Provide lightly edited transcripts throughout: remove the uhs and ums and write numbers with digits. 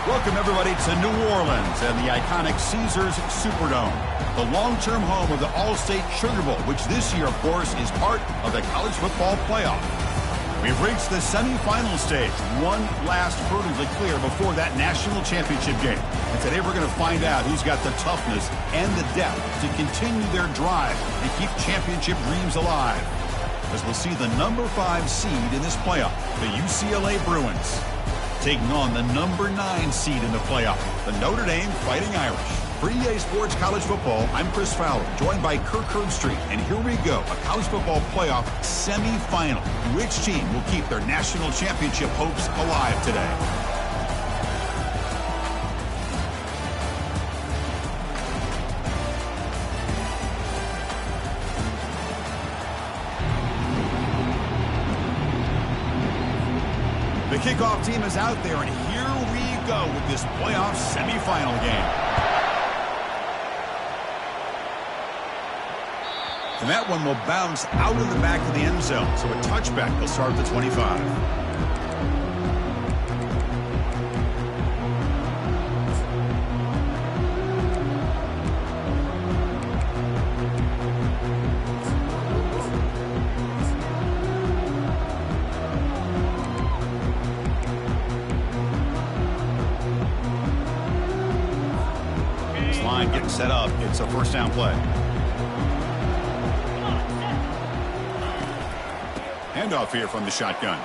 Welcome, everybody, to New Orleans and the iconic Caesars Superdome, the long-term home of the All-State Sugar Bowl, which this year, of course, is part of the college football playoff. We've reached the semifinal stage, one last hurdle to clear before that national championship game. And today we're going to find out who's got the toughness and the depth to continue their drive and keep championship dreams alive. As we'll see the number 5 seed in this playoff, the UCLA Bruins, taking on the number 9 seed in the playoff, the Notre Dame Fighting Irish. For EA Sports College Football, I'm Chris Fowler, joined by Kirk Herbstreit. And here we go, a college football playoff semifinal. Which team will keep their national championship hopes alive today? The kickoff team is out there, and here we go with this playoff semifinal game. And that one will bounce out of the back of the end zone, so a touchback will start at the 25. This line getting set up. It's a first down play. Handoff here from the shotgun.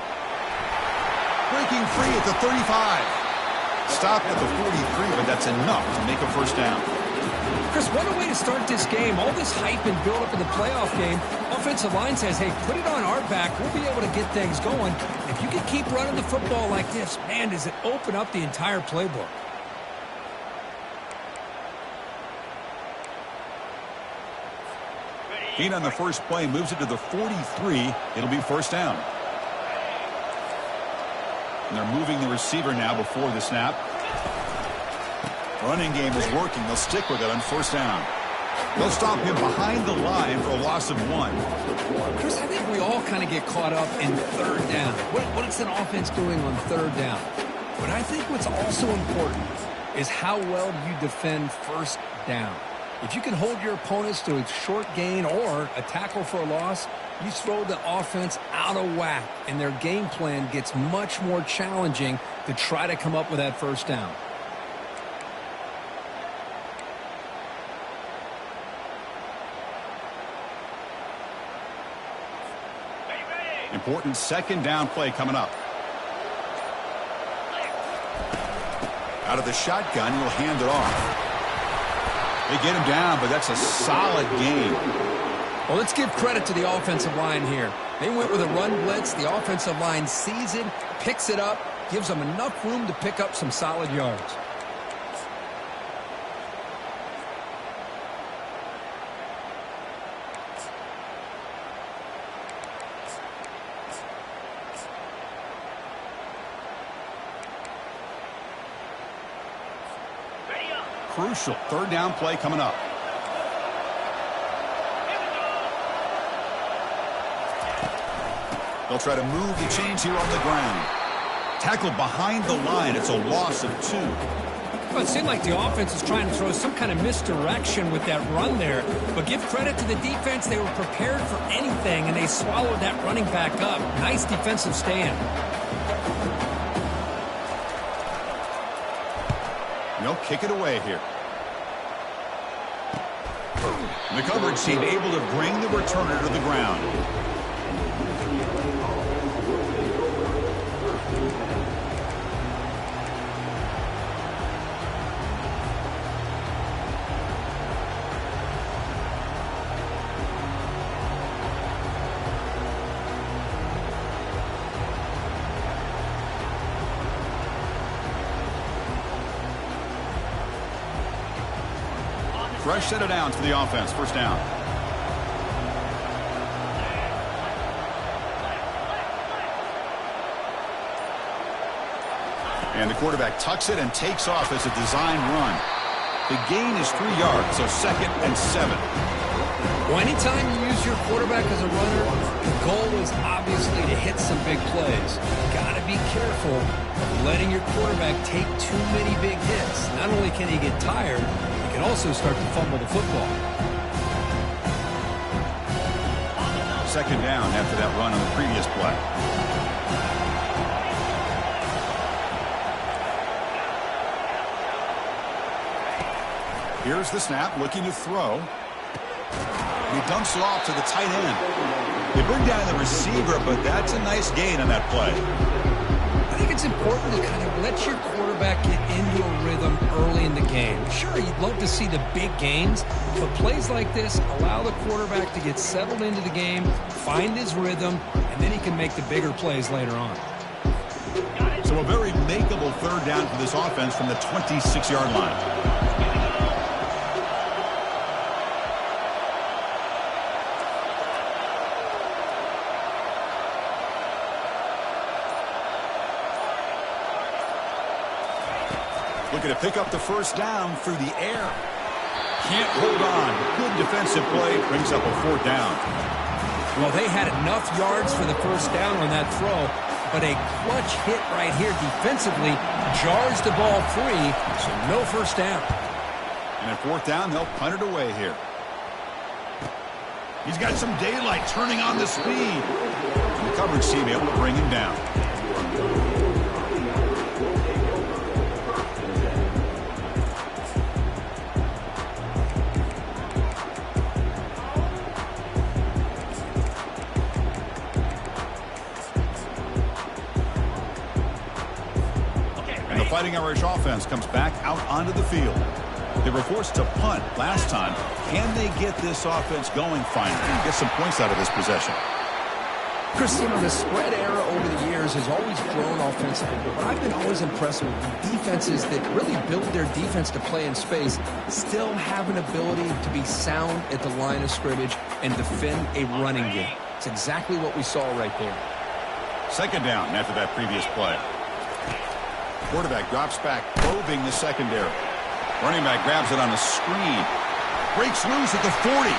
Breaking free at the 35. Stopped at the 43, but that's enough to make a first down. Chris, what a way to start this game. All this hype and build up in the playoff game. Offensive line says, hey, put it on our back. We'll be able to get things going. If you can keep running the football like this, man, does it open up the entire playbook. Gain on the first play, moves it to the 43. It'll be first down. And they're moving the receiver now before the snap. Running game is working. They'll stick with it on first down. They'll stop him behind the line for a loss of 1. Chris, I think we all kind of get caught up in third down. What is an offense doing on third down? But I think what's also important is how well you defend first down. If you can hold your opponents to a short gain or a tackle for a loss, you throw the offense out of whack, and their game plan gets much more challenging to try to come up with that first down. Important second down play coming up. Out of the shotgun, he'll hand it off. They get him down, but that's a solid game. Well, let's give credit to the offensive line here. They went with a run blitz. The offensive line sees it, picks it up, gives them enough room to pick up some solid yards. Crucial third down play coming up. They'll try to move the chains here on the ground. Tackled behind the line. It's a loss of 2. Well, it seemed like the offense is trying to throw some kind of misdirection with that run there. But give credit to the defense. They were prepared for anything, and they swallowed that running back up. Nice defensive stand. They'll kick it away here. And the coverage team able to bring the returner to the ground. Fresh set of downs for the offense. First down. And the quarterback tucks it and takes off as a design run. The gain is 3 yards, so 2nd and 7. Well, anytime you use your quarterback as a runner, the goal is obviously to hit some big plays. Got to be careful of letting your quarterback take too many big hits. Not only can he get tired, he can also start to fumble the football. Second down after that run on the previous play. Here's the snap, looking to throw. He dumps it off to the tight end. They bring down the receiver, but that's a nice gain on that play. I think it's important to kind of let your quarterback get into a rhythm early in the game. Sure, you'd love to see the big gains, but plays like this allow the quarterback to get settled into the game, find his rhythm, and then he can make the bigger plays later on. So a very makeable third down for this offense from the 26-yard line. Looking to pick up the first down through the air. Can't hold on. Good defensive play. Brings up a fourth down. Well, they had enough yards for the first down on that throw, but a clutch hit right here defensively jars the ball free, so no first down. And at fourth down, they'll punt it away here. He's got some daylight turning on the speed. And the coverage team able to bring him down. Fighting Irish offense comes back out onto the field. They were forced to punt last time. Can they get this offense going finally and get some points out of this possession? Chris, you know, the spread era over the years has always grown offensively, but I've been always impressed with the defenses that really build their defense to play in space, still have an ability to be sound at the line of scrimmage and defend a running game. It's exactly what we saw right there. Second down after that previous play. Quarterback drops back, probing the secondary. Running back grabs it on the screen. Breaks loose at the 40.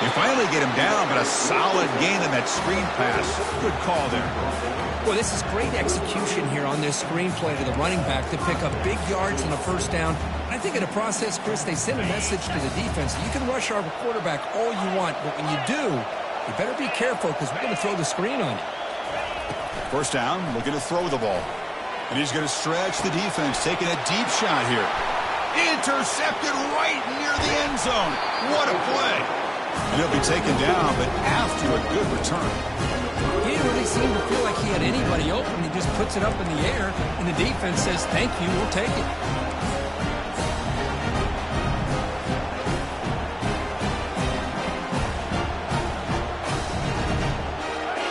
They finally get him down, but a solid gain in that screen pass. Good call there. Well, this is great execution here on this screen play to the running back to pick up big yards on the first down. I think in the process, Chris, they send a message to the defense. You can rush our quarterback all you want, but when you do, you better be careful because we're going to throw the screen on you. First down, looking to throw the ball. And he's going to stretch the defense, taking a deep shot here. Intercepted right near the end zone. What a play. And he'll be taken down, but after a good return. He didn't really seem to feel like he had anybody open. He just puts it up in the air, and the defense says, thank you, we'll take it.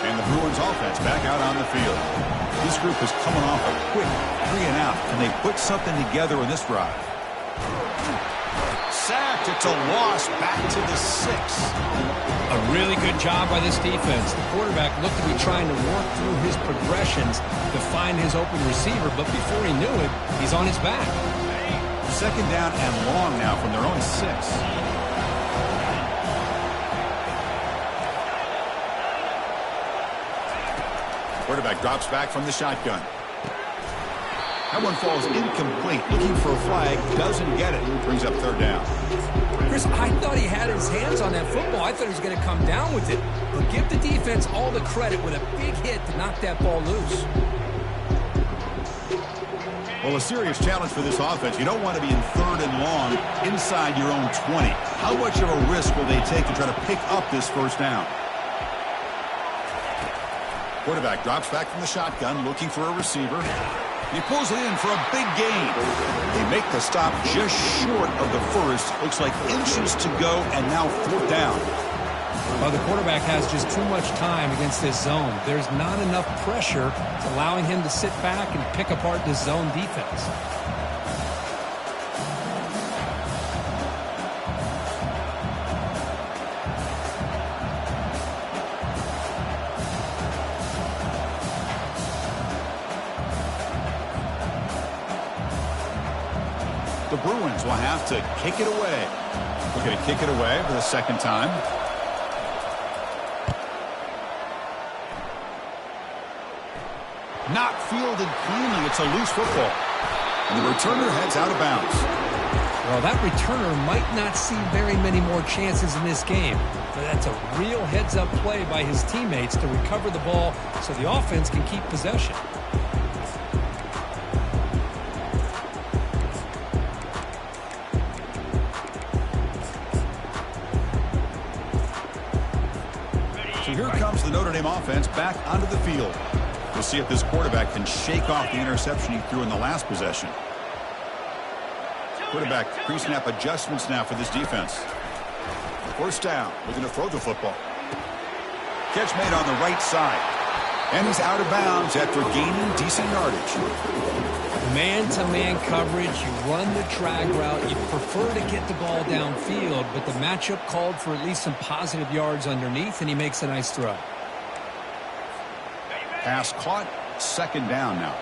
And the Bruins offense back out on the field. This group is coming off a quick 3-and-out. Can they put something together in this drive? Sacked. It's a loss back to the 6. A really good job by this defense. The quarterback looked to be trying to work through his progressions to find his open receiver, but before he knew it, he's on his back. Second down and long now from their own 6. Quarterback drops back from the shotgun. That one falls incomplete. Looking for a flag. Doesn't get it. Brings up third down. Chris, I thought he had his hands on that football. I thought he was going to come down with it. But give the defense all the credit with a big hit to knock that ball loose. Well, a serious challenge for this offense. You don't want to be in third and long inside your own 20. How much of a risk will they take to try to pick up this first down? Quarterback drops back from the shotgun, looking for a receiver. He pulls it in for a big gain. They make the stop just short of the first. Looks like inches to go, and now fourth down. Well, the quarterback has just too much time against this zone. There's not enough pressure allowing him to sit back and pick apart this zone defense. The Bruins will have to kick it away. We're going to kick it away for the second time. Not fielded cleanly. It's a loose football. And the returner heads out of bounds. Well, that returner might not see very many more chances in this game, but that's a real heads-up play by his teammates to recover the ball so the offense can keep possession. So here comes the Notre Dame offense back onto the field. We'll see if this quarterback can shake off the interception he threw in the last possession. Quarterback pre-snap adjustments now for this defense. First down. We're going to throw the football. Catch made on the right side. And he's out of bounds after gaining decent yardage. Man-to-man coverage, you run the drag route, you prefer to get the ball downfield, but the matchup called for at least some positive yards underneath, and he makes a nice throw. Pass caught, second down now.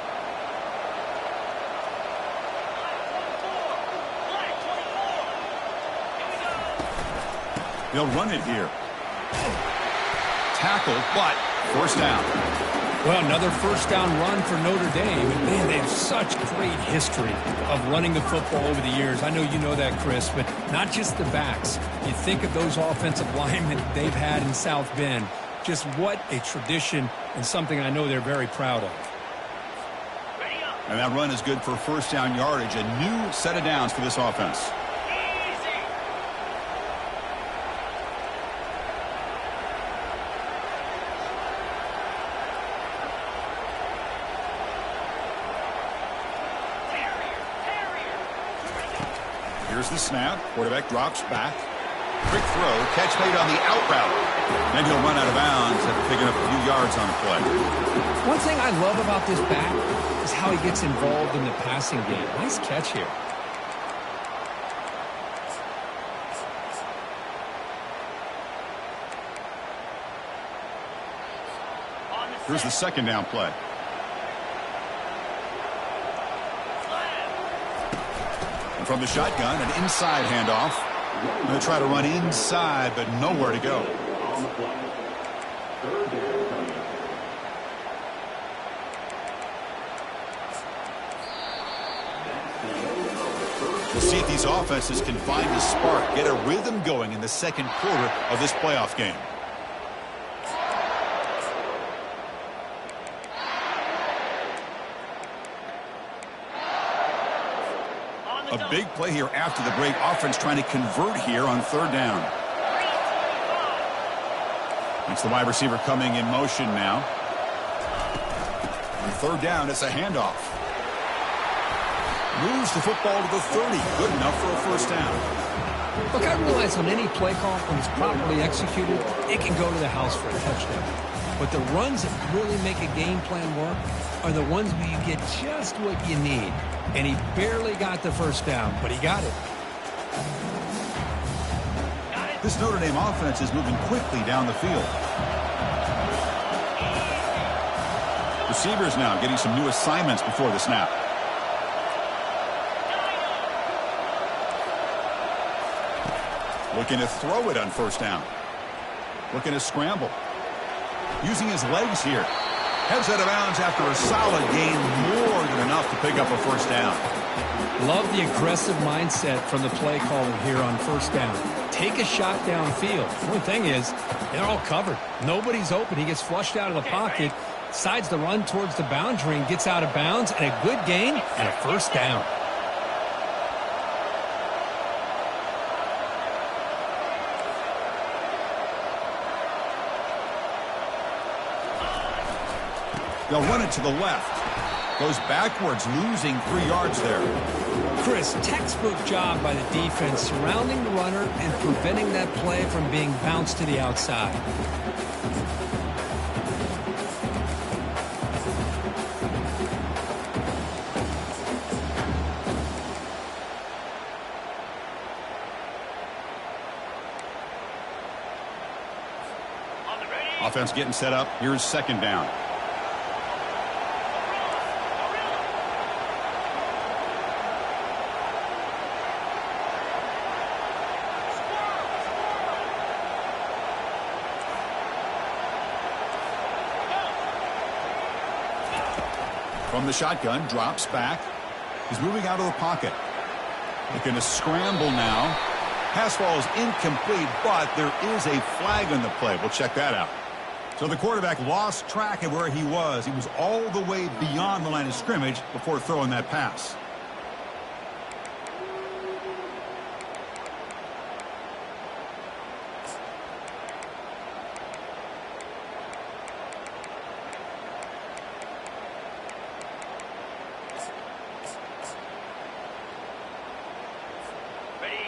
They'll run it here. Tackled, but first down. Well, another first down run for Notre Dame. And man, they have such great history of running the football over the years. I know you know that, Chris, but not just the backs. You think of those offensive linemen they've had in South Bend. Just what a tradition and something I know they're very proud of. And that run is good for first down yardage. A new set of downs for this offense. Here's the snap. Quarterback drops back. Quick throw. Catch made on the out route. And he'll run out of bounds after picking up a few yards on the play. One thing I love about this back is how he gets involved in the passing game. Nice catch here. Here's the second down play. And from the shotgun, an inside handoff. Going to try to run inside, but nowhere to go. We'll see if these offenses can find a spark, get a rhythm going in the second quarter of this playoff game. A big play here after the break. Offense trying to convert here on third down. It's the wide receiver coming in motion now. On third down, it's a handoff. Moves the football to the 30. Good enough for a first down. Look, I realize on any play call, when it's properly executed, it can go to the house for a touchdown. But the runs that really make a game plan work are the ones where you get just what you need. And he barely got the first down, but he got it. This Notre Dame offense is moving quickly down the field. Receivers now getting some new assignments before the snap. Looking to throw it on first down. Looking to scramble. Using his legs here. Heads out of bounds after a solid gain, more than enough to pick up a first down. Love the aggressive mindset from the play caller here on first down. Take a shot downfield. One thing is, they're all covered. Nobody's open. He gets flushed out of the pocket, decides to run towards the boundary and gets out of bounds, and a good gain and a first down. They'll run it to the left. Goes backwards, losing 3 yards there. Chris, textbook job by the defense surrounding the runner and preventing that play from being bounced to the outside. Offense getting set up. Here's second down. From the shotgun, drops back. He's moving out of the pocket. Looking to scramble now. Pass ball is incomplete, but there is a flag on the play. We'll check that out. So the quarterback lost track of where he was. He was all the way beyond the line of scrimmage before throwing that pass.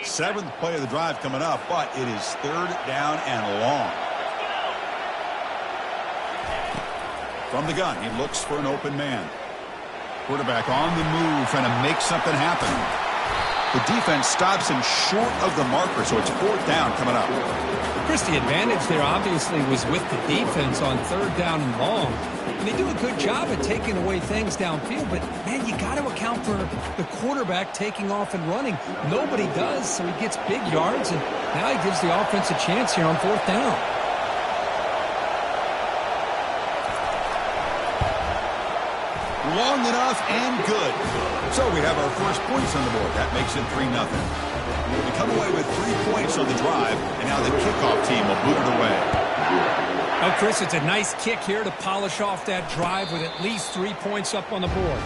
Seventh play of the drive coming up, but it is third down and long. From the gun, he looks for an open man. Quarterback on the move, trying to make something happen. The defense stops him short of the marker, so it's fourth down coming up. Chris, the advantage there obviously was with the defense on third down and long. And they do a good job at taking away things downfield, but, man, you got to account for the quarterback taking off and running. Nobody does, so he gets big yards, and now he gives the offense a chance here on fourth down. Long enough and good. So we have our first points on the board. That makes it 3-0. We come away with 3 points on the drive, and now the kickoff team will boot it away. Oh, Chris, it's a nice kick here to polish off that drive with at least 3 points up on the board.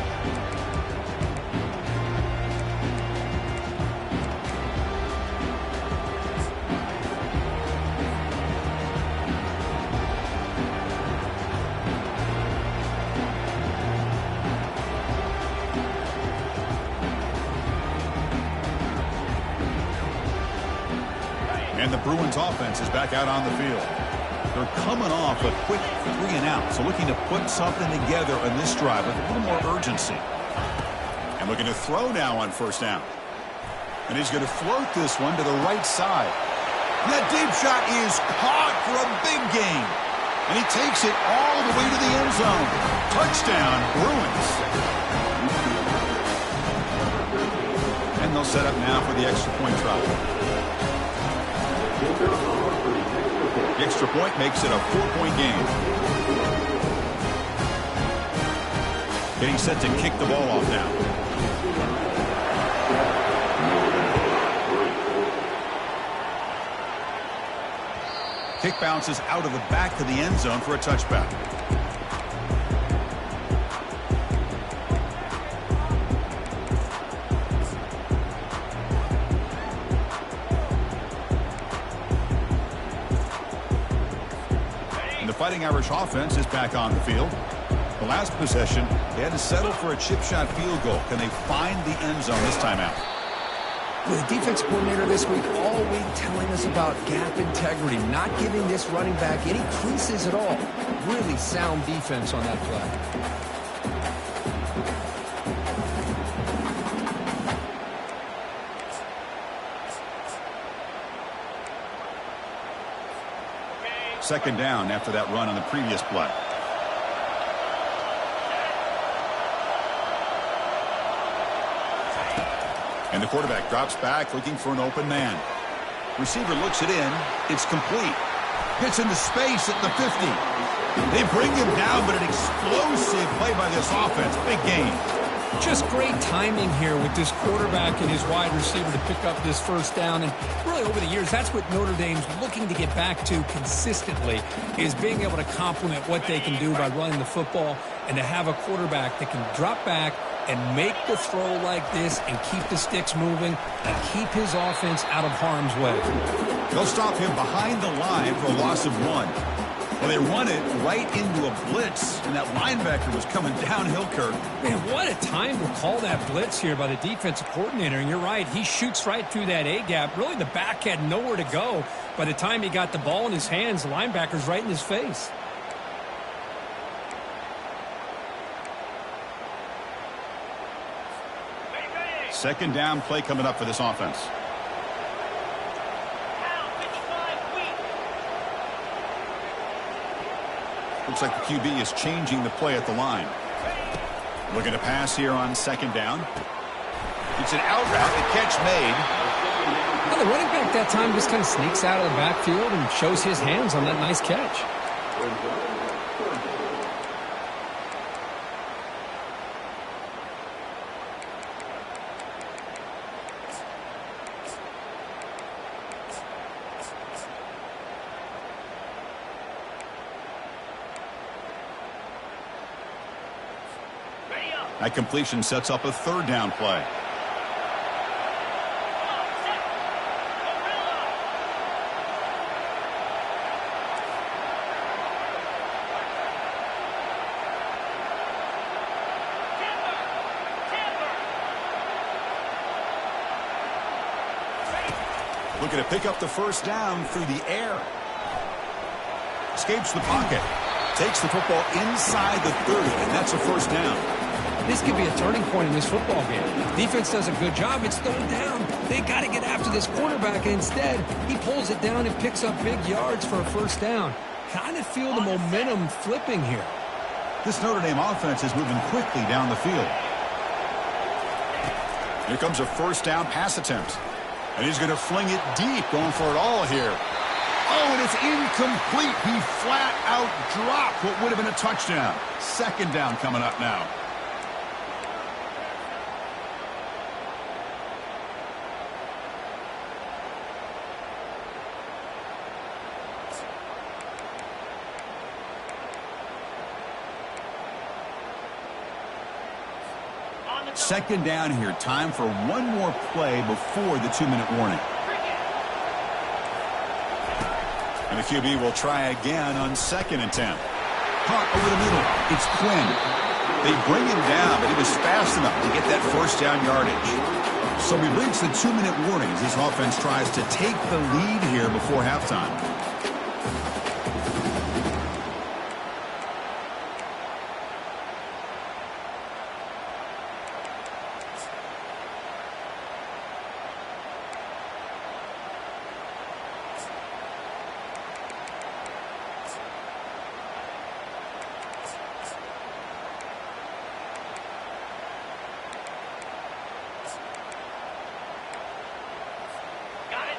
And the Bruins offense is back out on the field. They're coming off a quick 3-and-out, so looking to put something together on this drive with a little more urgency. And looking to throw now on first down. And he's going to float this one to the right side. And that deep shot is caught for a big gain. And he takes it all the way to the end zone. Touchdown, Bruins. And they'll set up now for the extra point try. The extra point makes it a 4-point game. Getting set to kick the ball off now. Kick bounces out of the back to the end zone for a touchback. Fighting Irish offense is back on the field. The last possession, they had to settle for a chip shot field goal. Can they find the end zone this time out? The defense coordinator this week all week telling us about gap integrity, not giving this running back any creases at all. Really sound defense on that play. Second down after that run on the previous play. And the quarterback drops back looking for an open man. Receiver looks it in. It's complete. Hits into space at the 50. They bring him down, but an explosive play by this offense. Big gain. Just great timing here with this quarterback and his wide receiver to pick up this first down. And really over the years, that's what Notre Dame's looking to get back to consistently, is being able to complement what they can do by running the football and to have a quarterback that can drop back and make the throw like this and keep the sticks moving and keep his offense out of harm's way. They'll stop him behind the line for a loss of 1. Well, they run it right into a blitz, and that linebacker was coming downhill, Kirk. Man, what a time to call that blitz here by the defensive coordinator. And you're right, he shoots right through that A-gap. Really, the back had nowhere to go. By the time he got the ball in his hands, the linebacker's right in his face. Second down play coming up for this offense. Looks like the QB is changing the play at the line. Looking to pass here on second down. It's an out route, the catch made. Well, the running back that time just kind of sneaks out of the backfield and shows his hands on that nice catch. That completion sets up a third down play. Looking to pick up the first down through the air. Escapes the pocket. Takes the football inside the 30, and that's a first down. This could be a turning point in this football game. Defense does a good job. It's third down. They got to get after this quarterback, and instead, he pulls it down and picks up big yards for a first down. Kind of feel the momentum flipping here. This Notre Dame offense is moving quickly down the field. Here comes a first down pass attempt. And he's going to fling it deep, going for it all here. Oh, and it's incomplete. He flat out dropped what would have been a touchdown. Second down coming up now. Second down here. Time for one more play before the 2-minute warning. And the QB will try again on 2nd and 10. Caught over the middle. It's Quinn. They bring him down, but he was fast enough to get that first down yardage. So we reach the 2-minute warning as this offense tries to take the lead here before halftime.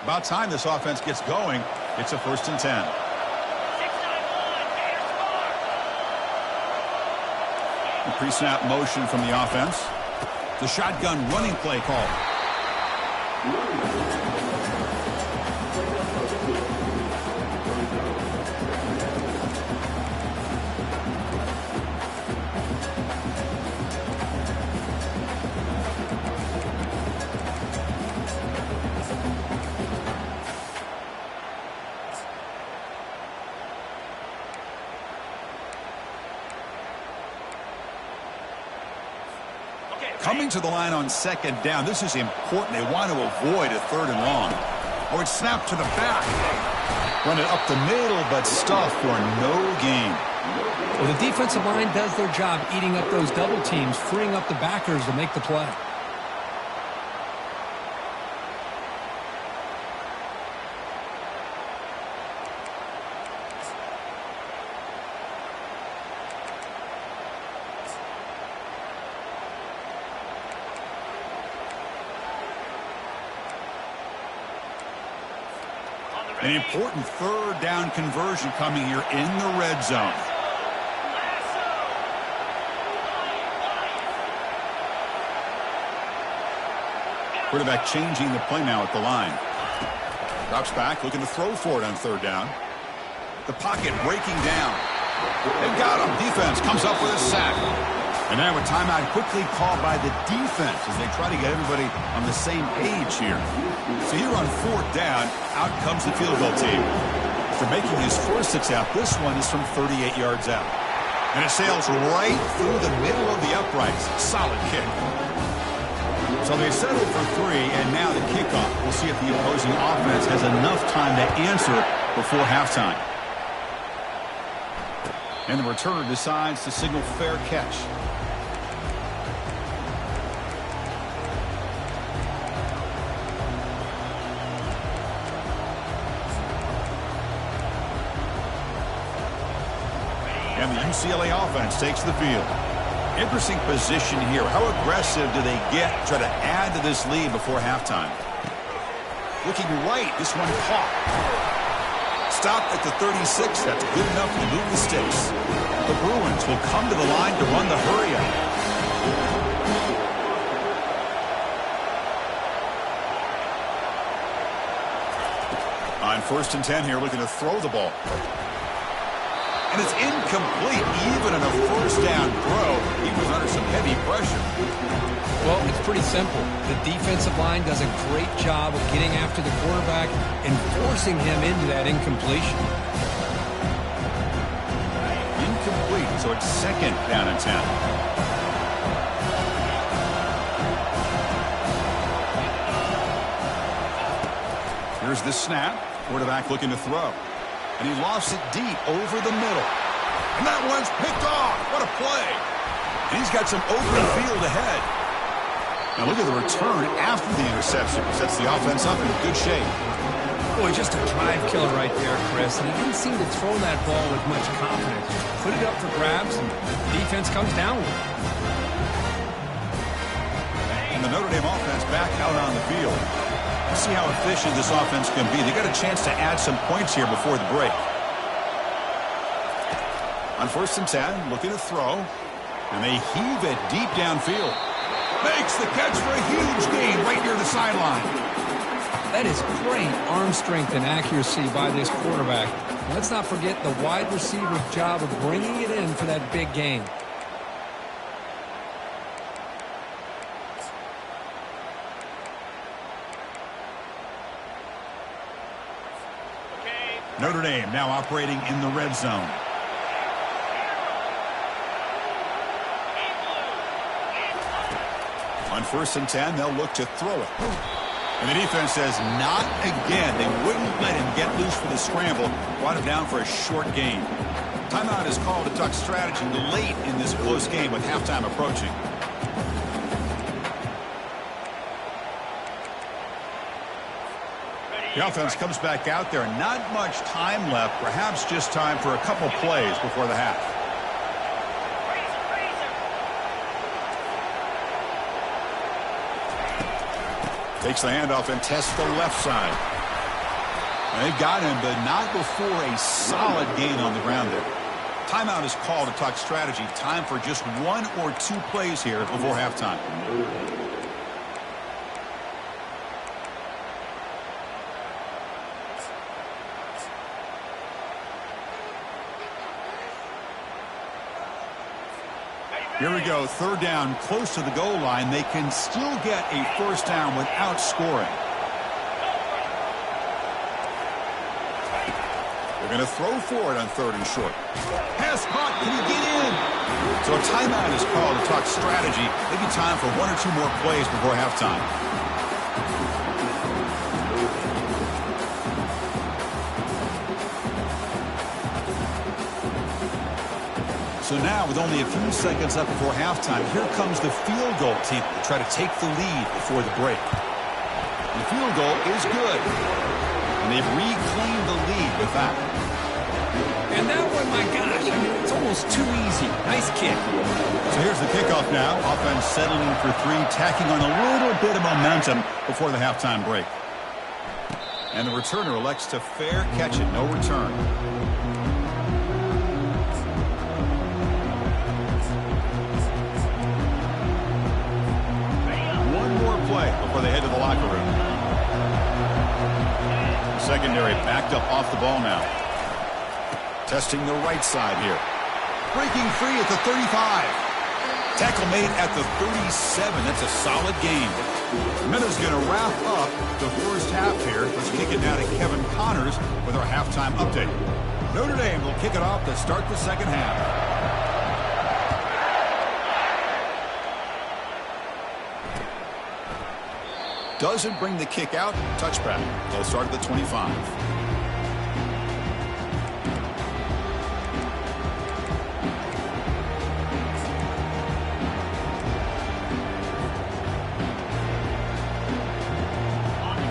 About time this offense gets going. It's a 1st and 10. The pre-snap motion from the offense. The shotgun running play call. Coming to the line on 2nd down. This is important. They want to avoid a 3rd and long. Or it's snapped to the back. Run it up the middle, but stuffed for no gain. Well, the defensive line does their job eating up those double teams, freeing up the backers to make the play. An important 3rd down conversion coming here in the red zone. Quarterback changing the play now at the line. Drops back, looking to throw for it on 3rd down. The pocket breaking down. They've got him. Defense comes up with a sack. And now a timeout quickly called by the defense as they try to get everybody on the same page here. So here on 4th down, out comes the field goal team. After making his first attempt, this one is from 38 yards out. And it sails right through the middle of the uprights. Solid kick. So they settle for 3, and now the kickoff. We'll see if the opposing offense has enough time to answer before halftime. And the returner decides to signal fair catch. And the UCLA offense takes the field. Interesting position here. How aggressive do they get to try to add to this lead before halftime? Looking right, this one caught. Stopped at the 36. That's good enough to move the sticks. The Bruins will come to the line to run the hurry-up. On 1st and 10 here, looking to throw the ball. And it's incomplete. Even in a first down throw, he was under some heavy pressure. Well, it's pretty simple. The defensive line does a great job of getting after the quarterback and forcing him into that incompletion. Incomplete, so it's second down and 10. Here's the snap. Quarterback looking to throw. And he lost it deep over the middle. And that one's picked off. What a play. And he's got some open field ahead. Now look at the return after the interception. Sets the offense up in good shape. Boy, just a drive killer right there, Chris. And he didn't seem to throw that ball with much confidence. Put it up for grabs, and defense comes down with it. And the Notre Dame offense back out on the field. Let's see how efficient this offense can be. They got a chance to add some points here before the break. On 1st and 10, looking to throw. And they heave it deep downfield. Makes the catch for a huge gain right near the sideline. That is great arm strength and accuracy by this quarterback. And let's not forget the wide receiver's job of bringing it in for that big gain. Notre Dame now operating in the red zone. On 1st and 10, they'll look to throw it. And the defense says, not again. They wouldn't let him get loose for the scramble. Brought him down for a short gain. Timeout is called to talk strategy late in this close game with halftime approaching. The offense comes back out there. Not much time left. Perhaps just time for a couple plays before the half. Takes the handoff and tests the left side. And they've got him, but not before a solid gain on the ground there. Timeout is called to talk strategy. Time for just 1 or 2 plays here before halftime. Here we go, 3rd down, close to the goal line. They can still get a 1st down without scoring. They're going to throw for it on 3rd and short. Pass caught, can he get in? So a timeout is called to talk strategy. Maybe time for 1 or 2 more plays before halftime. So now, with only a few seconds up before halftime, here comes the field goal team to try to take the lead before the break. The field goal is good. And they've reclaimed the lead with that. And that one, my gosh, I mean, it's almost too easy. Nice kick. So here's the kickoff now. Offense settling for 3, tacking on a little bit of momentum before the halftime break. And the returner elects to fair catch it. No return. Before they head to the locker room. Secondary backed up off the ball now. Testing the right side here. Breaking free at the 35. Tackle made at the 37. That's a solid gain. Minna's going to wrap up the first half here. Let's kick it now to Kevin Connors with our halftime update. Notre Dame will kick it off to start the second half. Doesn't bring the kick out. Touchback. They'll start at the 25.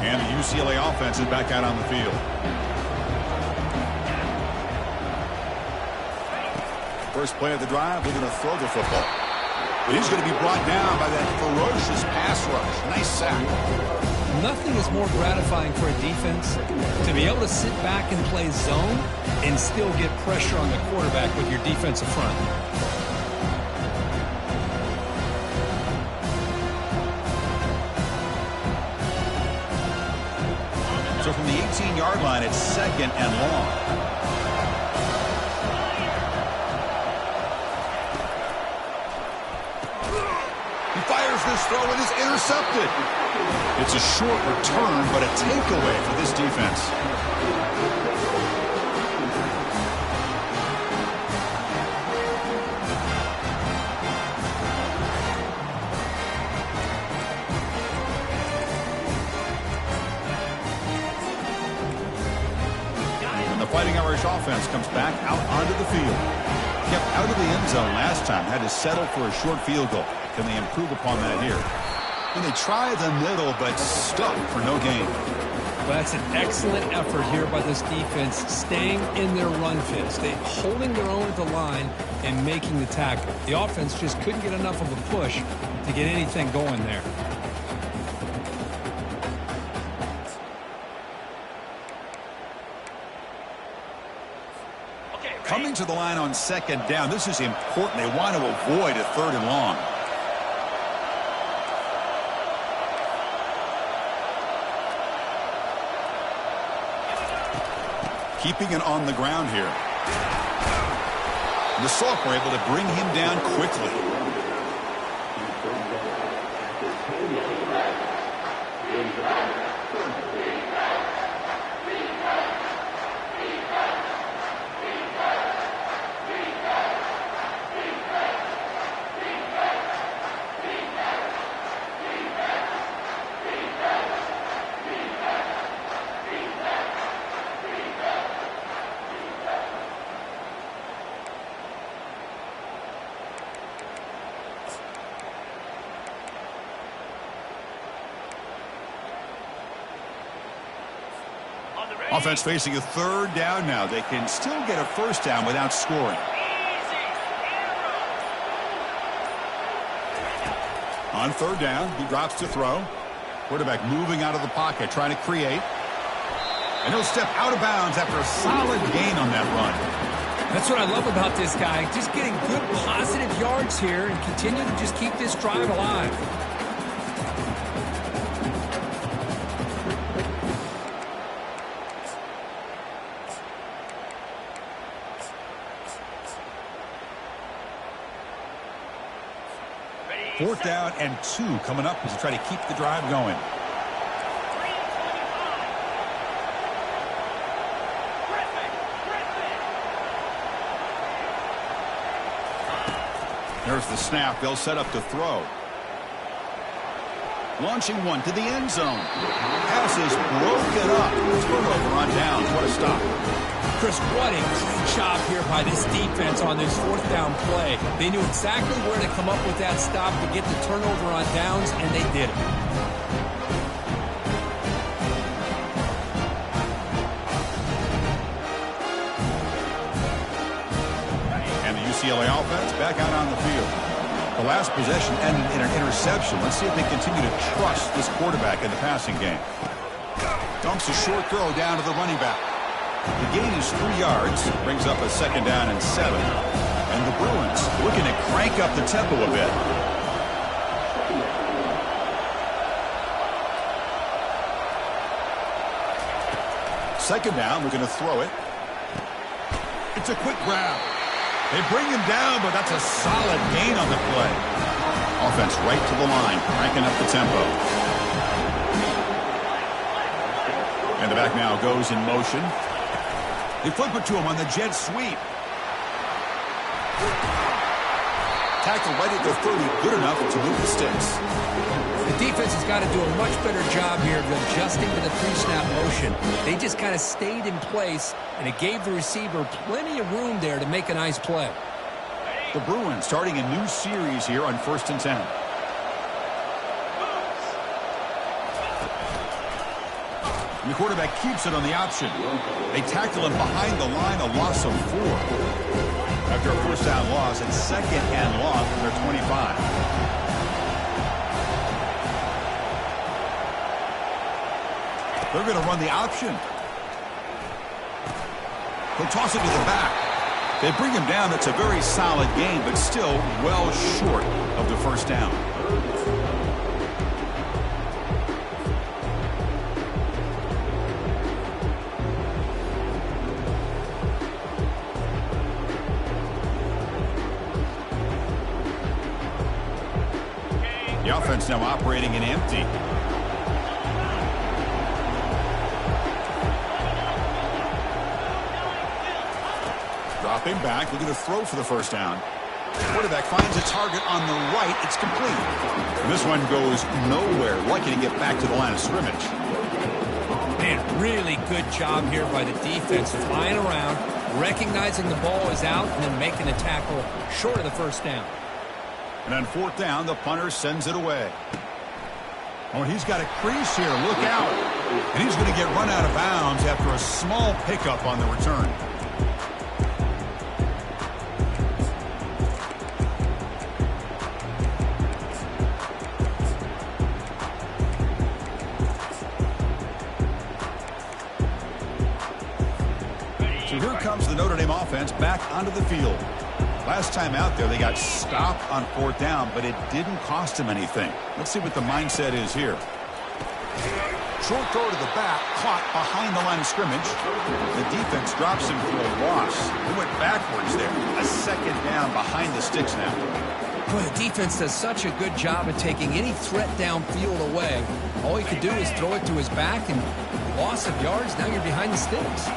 And the UCLA offense is back out on the field. First play of the drive, we're going to throw the football. But he's going to be brought down by that ferocious pass rush. Nice sack. Nothing is more gratifying for a defense to be able to sit back and play zone and still get pressure on the quarterback with your defensive front. So from the 18-yard line, it's 2nd and long. fires this throw and is intercepted. It's a short return, but a takeaway for this defense. And the Fighting Irish offense comes back out onto the field. Kept out of the end zone last time, had to settle for a short field goal. Can they improve upon that here? And they try the middle, but stuck for no gain. Well, that's an excellent effort here by this defense, staying in their run fit, holding their own at the line and making the tackle. The offense just couldn't get enough of a push to get anything going there. Coming to the line on second down, this is important. They want to avoid a third and long. Keeping it on the ground here. The Salk were able to bring him down quickly. Offense facing a third down now. They can still get a first down without scoring. On third down, he drops to throw. Quarterback moving out of the pocket, trying to create. And he'll step out of bounds after a solid gain on that run. That's what I love about this guy. Just getting good positive yards here and continue to just keep this drive alive. Fourth down and 2 coming up as they try to keep the drive going. There's the snap. They'll set up to throw. Launching one to the end zone. Pass is broken up. Turnover on downs. What a stop. Chris, what a great job here by this defense on this fourth down play. They knew exactly where to come up with that stop to get the turnover on downs, and they did it. And the UCLA offense back out on the field. The last possession ended in an interception. Let's see if they continue to trust this quarterback in the passing game. Dumps a short throw down to the running back. The gain is 3 yards, brings up a second down and 7. And the Bruins looking to crank up the tempo a bit. Second down, looking to throw it. It's a quick grab. They bring him down, but that's a solid gain on the play. Offense right to the line, cranking up the tempo. And the back now goes in motion. They flip it to him on the jet sweep. Tackle right at the 30, good enough to move the sticks. The defense has got to do a much better job here of adjusting to the pre-snap motion. They just kind of stayed in place, and it gave the receiver plenty of room there to make a nice play. The Bruins starting a new series here on 1st and 10. And the quarterback keeps it on the option. They tackle him behind the line, a loss of 4. After a first down loss, it's second and long from their 25. They're going to run the option. They'll toss it to the back. They bring him down. That's a very solid gain, but still well short of the first down. The offense now operating in empty. Dropping back, looking to throw for the first down. Quarterback finds a target on the right. It's complete. And this one goes nowhere. Lucky to get back to the line of scrimmage. Man, really good job here by the defense, flying around, recognizing the ball is out, and then making the tackle short of the first down. And on fourth down, the punter sends it away. Oh, and he's got a crease here. Look out. And he's going to get run out of bounds after a small pickup on the return. So here comes the Notre Dame offense back onto the field. Last time out there, they got stopped on fourth down, but it didn't cost them anything. Let's see what the mindset is here. Short throw to the back, caught behind the line of scrimmage. The defense drops him for a loss. He went backwards there. A second down behind the sticks now. Boy, the defense does such a good job of taking any threat downfield away. All he could do is throw it to his back, and loss of yards, now you're behind the sticks.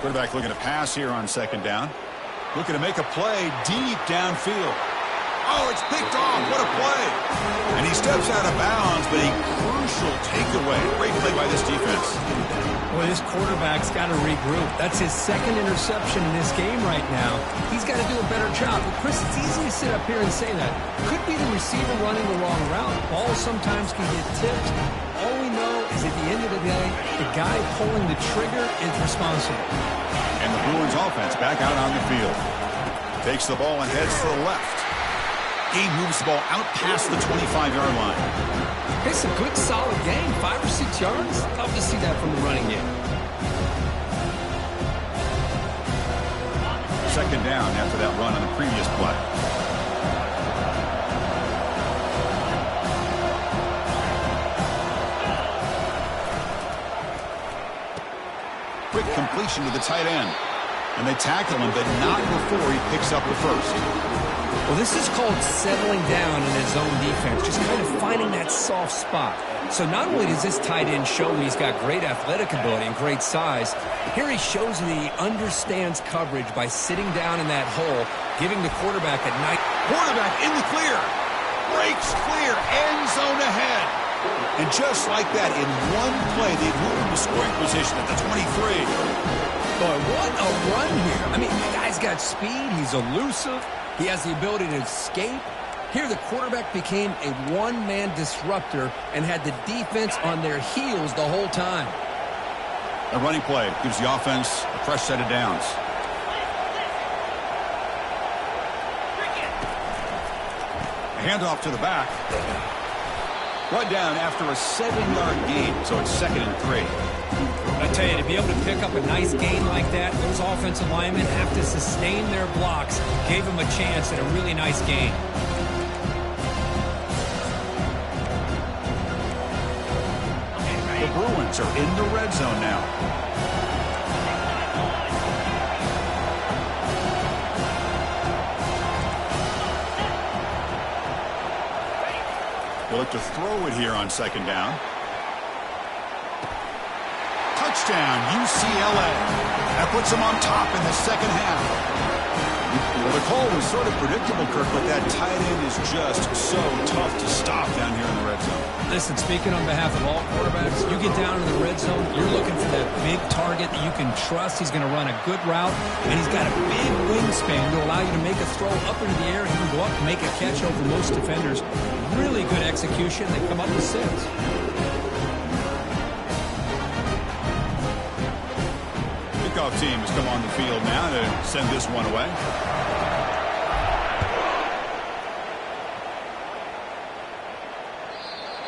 Quarterback looking to pass here on second down. Looking to make a play deep downfield. Oh, it's picked off. What a play. And he steps out of bounds, but a crucial takeaway. Great play by this defense. Boy, this quarterback's got to regroup. That's his second interception in this game right now. He's got to do a better job. But, Chris, it's easy to sit up here and say that. Could be the receiver running the wrong route. Balls sometimes can get tipped. All we know is at the end of the day, the guy pulling the trigger is responsible. And the Bruins offense back out on the field. Takes the ball and heads to the left. He moves the ball out past the 25-yard line. It's a good, solid game. 5 or 6 yards. Love to see that from the running game. Second down after that run on the previous play. Quick completion to the tight end. And they tackle him, but not before he picks up the first. Well, this is called settling down in his zone defense, just kind of finding that soft spot. So not only does this tight end show he's got great athletic ability and great size, here he shows that he understands coverage by sitting down in that hole, giving the quarterback a nice... Quarterback in the clear. Breaks clear. End zone ahead. And just like that, in one play, they move him to scoring position at the 23. Boy, what a run here. I mean, the guy's got speed. He's elusive. He has the ability to escape. Here, the quarterback became a one-man disruptor and had the defense on their heels the whole time. A running play gives the offense a fresh set of downs. A handoff to the back. Brought down after a 7-yard gain, so it's 2nd and 3. I tell you, to be able to pick up a nice gain like that, those offensive linemen have to sustain their blocks. Gave him a chance at a really nice gain. The Bruins are in the red zone now. They'll look to throw it here on second down. Touchdown, UCLA. That puts them on top in the second half. Well, the call was sort of predictable, Kirk, but that tight end is just so tough to stop down here in the red zone. Listen, speaking on behalf of all quarterbacks, you get down in the red zone, you're looking for that big target that you can trust. He's going to run a good route, and he's got a big wingspan to allow you to make a throw up into the air. He can go up and make a catch over most defenders. Really good execution. They come up with 6. Kickoff team has come on the field now to send this one away.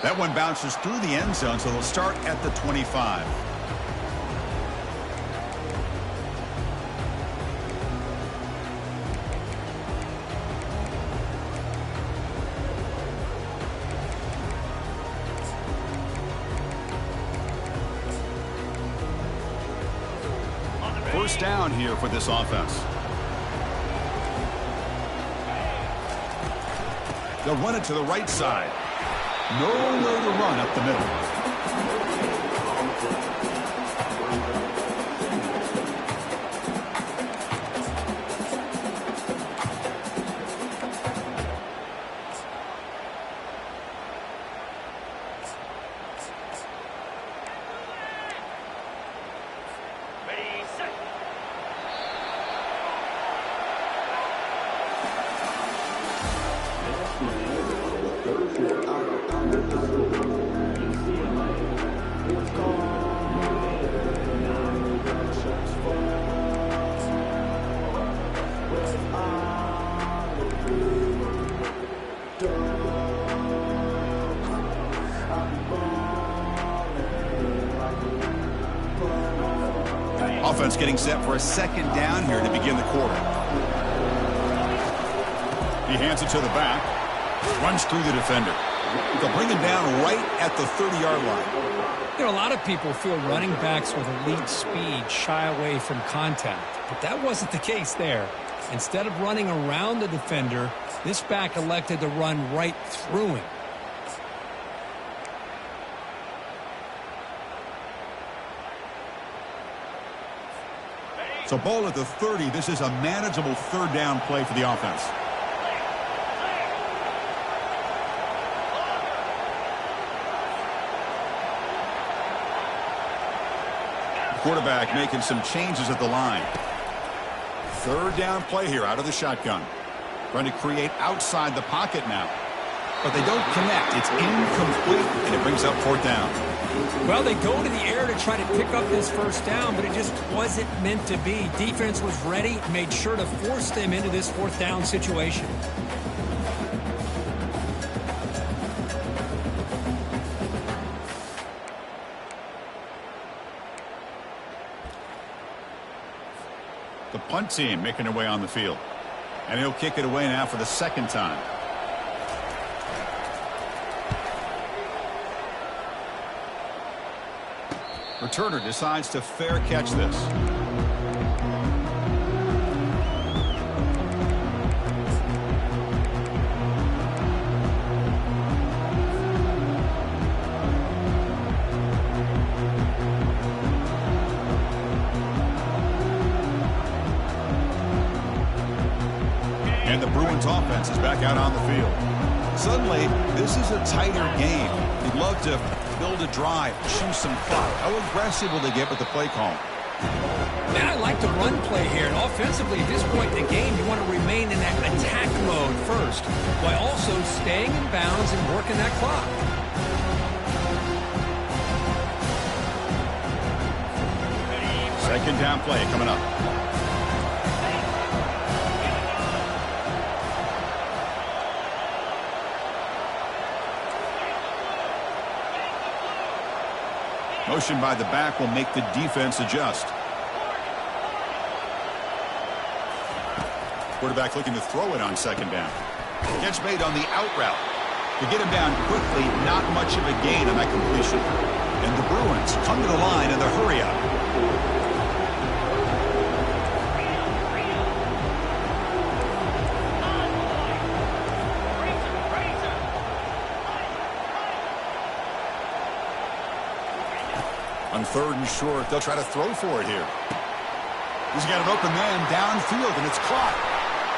That one bounces through the end zone, so they'll start at the 25. first down here for this offense. They'll run it to the right side. Nowhere to run up the middle. Offense getting set for a second down here to begin the quarter. He hands it to the back. Runs through the defender. They'll bring him down right at the 30-yard line. You know, a lot of people feel running backs with elite speed shy away from contact, but that wasn't the case there. Instead of running around the defender, this back elected to run right through him. So ball at the 30. This is a manageable third down play for the offense. Quarterback making some changes at the line. Third down play here out of the shotgun. Trying to create outside the pocket now. But they don't connect. It's incomplete, and it brings up fourth down. Well, they go to the air to try to pick up this first down, but it just wasn't meant to be. Defense was ready, made sure to force them into this fourth down situation. The punt team making their way on the field. And he'll kick it away now for the second time. Returner decides to fair catch this. And the Bruins offense is back out on the field. Suddenly, this is a tighter game. You'd love to build a drive, choose some clock. How aggressive will they get with the play call? Man, I like the run play here. And offensively, at this point in the game, you want to remain in that attack mode first, while also staying in bounds and working that clock. Second down play coming up. Motion by the back will make the defense adjust. Quarterback looking to throw it on second down. Catch made on the out route. To get him down quickly, not much of a gain on that completion. And the Bruins come to the line in the hurry up. On third and short, they'll try to throw for it here. He's got an open man downfield, and it's caught.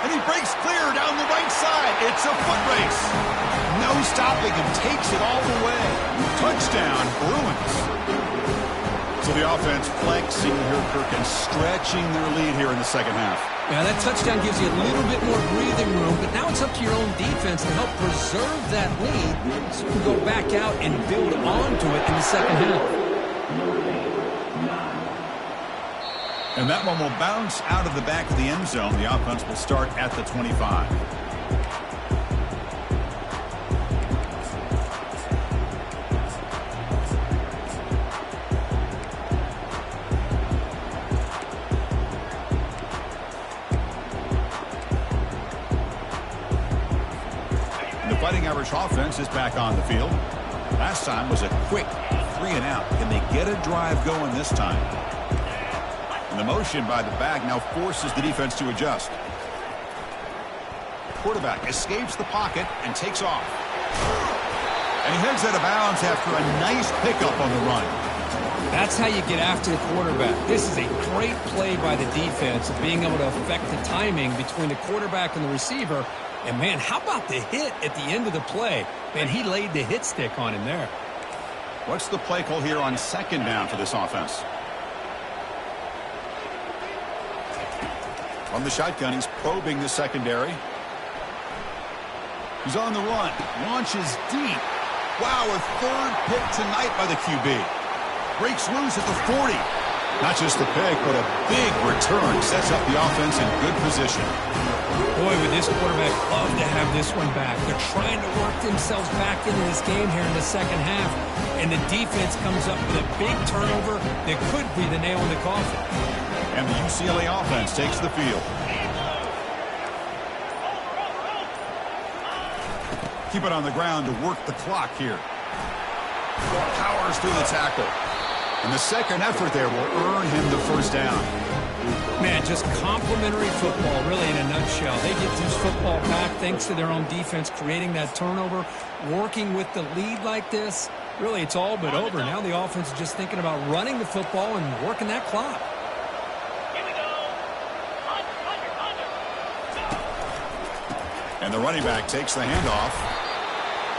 And he breaks clear down the right side. It's a foot race. No stopping him. Takes it all the way. Touchdown, Bruins. So the offense flexing here, Kirk, and stretching their lead here in the second half. Yeah, that touchdown gives you a little bit more breathing room, but now it's up to your own defense to help preserve that lead so you can go back out and build onto it in the second half. And that one will bounce out of the back of the end zone. The offense will start at the 25. The Fighting Irish offense is back on the field. Last time was a quick 3 and out. Can they get a drive going this time? And the motion by the back now forces the defense to adjust. Quarterback escapes the pocket and takes off. And he heads out of bounds after a nice pickup on the run. That's how you get after the quarterback. This is a great play by the defense of being able to affect the timing between the quarterback and the receiver. And, man, how about the hit at the end of the play? Man, he laid the hit stick on him there. What's the play call here on second down for this offense? From the shotgun, he's probing the secondary. He's on the run. Launches deep. Wow, a third pick tonight by the QB. Breaks loose at the 40. Not just a pick, but a big return. Sets up the offense in good position. Boy, would this quarterback love to have this one back. They're trying to work themselves back into this game here in the second half. And the defense comes up with a big turnover that could be the nail in the coffin. And the UCLA offense takes the field. Keep it on the ground to work the clock here. Powers through the tackle. And the second effort there will earn him the first down. Man, just complimentary football, really, in a nutshell. They get this football back thanks to their own defense, creating that turnover, working with the lead like this. Really, it's all but over. Now the offense is just thinking about running the football and working that clock. And the running back takes the handoff.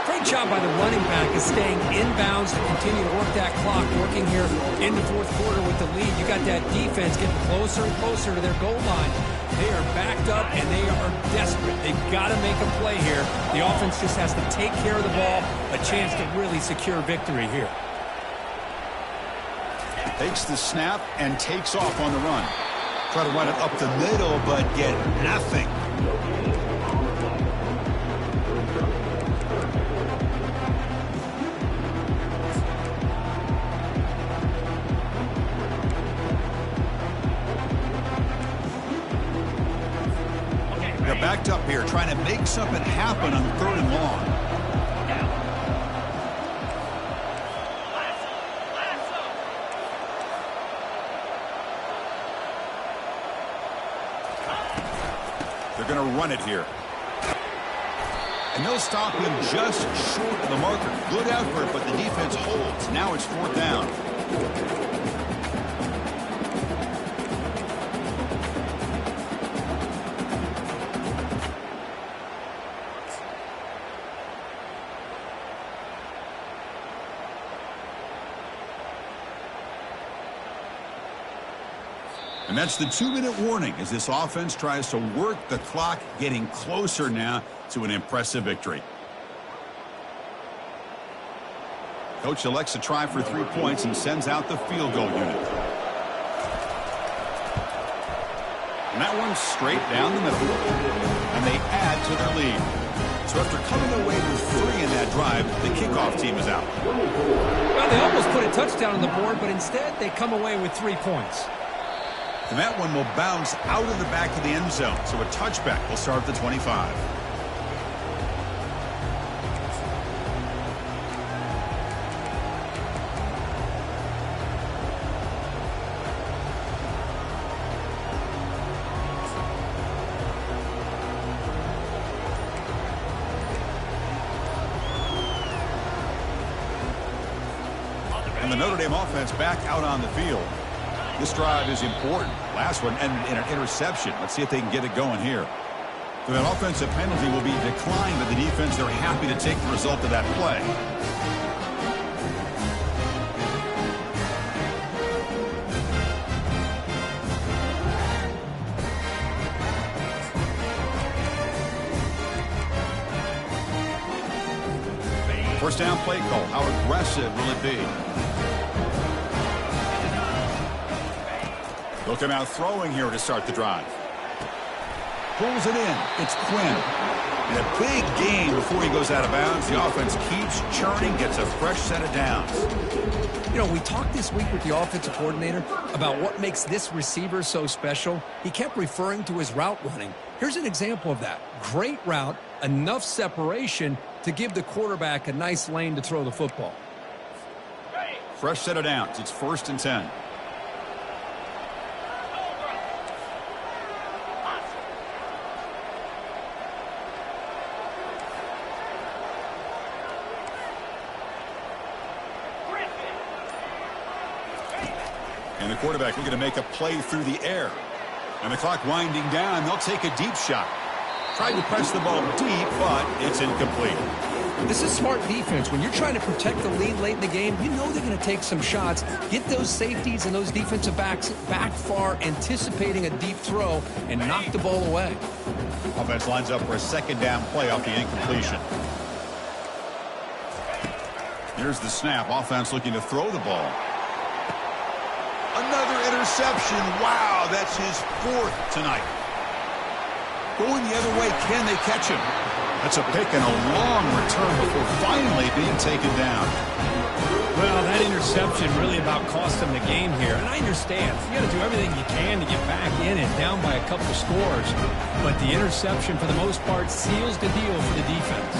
Great job by the running back is staying inbounds to continue to work that clock, working here in the fourth quarter with the lead. You got that defense getting closer and closer to their goal line. They are backed up, and they are desperate. They've got to make a play here. The offense just has to take care of the ball, a chance to really secure victory here. Takes the snap and takes off on the run. Try to run it up the middle, but get nothing. They're backed up here, trying to make something happen on third and long. They're going to run it here. And they'll stop him just short of the marker. Good effort, but the defense holds. Now it's fourth down. And that's the 2-minute warning as this offense tries to work the clock, getting closer now to an impressive victory. Coach elects to try for 3 points and sends out the field goal unit. And that one's straight down the middle. And they add to their lead. So after coming away with 3 in that drive, the kickoff team is out. Well, they almost put a touchdown on the board, but instead they come away with 3 points. And that one will bounce out of the back of the end zone. So a touchback will start at the 25. And the Notre Dame offense back out on the field. This drive is important. Last one, and an interception. Let's see if they can get it going here. So that offensive penalty will be declined by the defense. They're happy to take the result of that play. First down play call. How aggressive will it be? They'll come out throwing here to start the drive. Pulls it in. It's Quinn. And a big gain before he goes out of bounds. The offense keeps churning, gets a fresh set of downs. You know, we talked this week with the offensive coordinator about what makes this receiver so special. He kept referring to his route running. Here's an example of that. Great route, enough separation to give the quarterback a nice lane to throw the football. Fresh set of downs. It's 1st and 10. And the quarterback looking to make a play through the air. And the clock winding down. They'll take a deep shot. Tried to press the ball deep, but it's incomplete. This is smart defense. When you're trying to protect the lead late in the game, you know they're going to take some shots, get those safeties and those defensive backs back far, anticipating a deep throw, and knock the ball away. Offense lines up for a second down play off the incompletion. Here's the snap. Offense looking to throw the ball. Another interception. Wow, that's his 4th tonight. Going the other way, can they catch him? That's a pick and a long return before finally being taken down. Well, that interception really about cost them the game here. And I understand. You got to do everything you can to get back in and down by a couple of scores. But the interception, for the most part, seals the deal for the defense.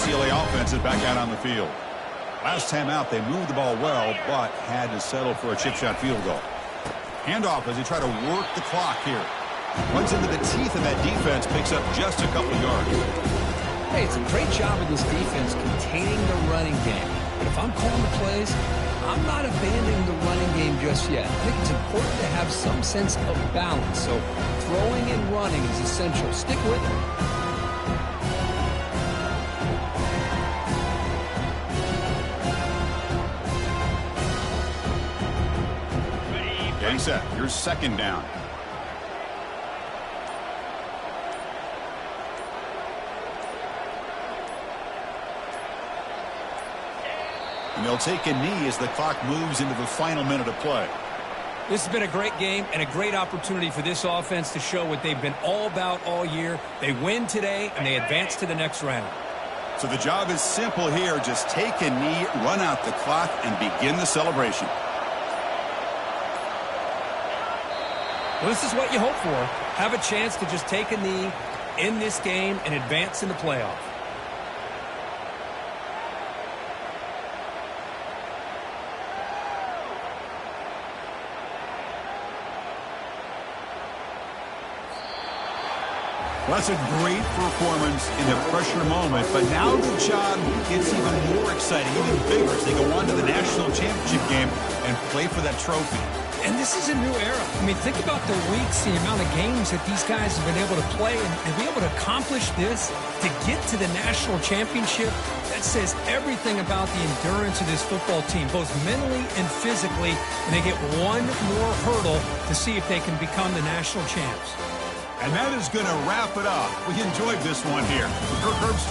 UCLA offense is back out on the field. Last time out, they moved the ball well, but had to settle for a chip shot field goal. Handoff as they try to work the clock here. Runs into the teeth of that defense, picks up just a couple of yards. Hey, it's a great job of this defense containing the running game. But if I'm calling the plays, I'm not abandoning the running game just yet. I think it's important to have some sense of balance. So throwing and running is essential. Stick with it. Getting set. Here's second down. And they'll take a knee as the clock moves into the final minute of play. This has been a great game and a great opportunity for this offense to show what they've been all about all year. They win today, and they advance to the next round. So the job is simple here. Just take a knee, run out the clock, and begin the celebration. Well, this is what you hope for. Have a chance to just take a knee in this game and advance in the playoff. Well, that's a great performance in a pressure moment, but now the job gets even more exciting, even bigger as they go on to the national championship game and play for that trophy. And this is a new era. I mean, think about the weeks, the amount of games that these guys have been able to play and be able to accomplish this, to get to the national championship. That says everything about the endurance of this football team, both mentally and physically. And they get one more hurdle to see if they can become the national champs. And that is going to wrap it up. We enjoyed this one here. Kirk Herbst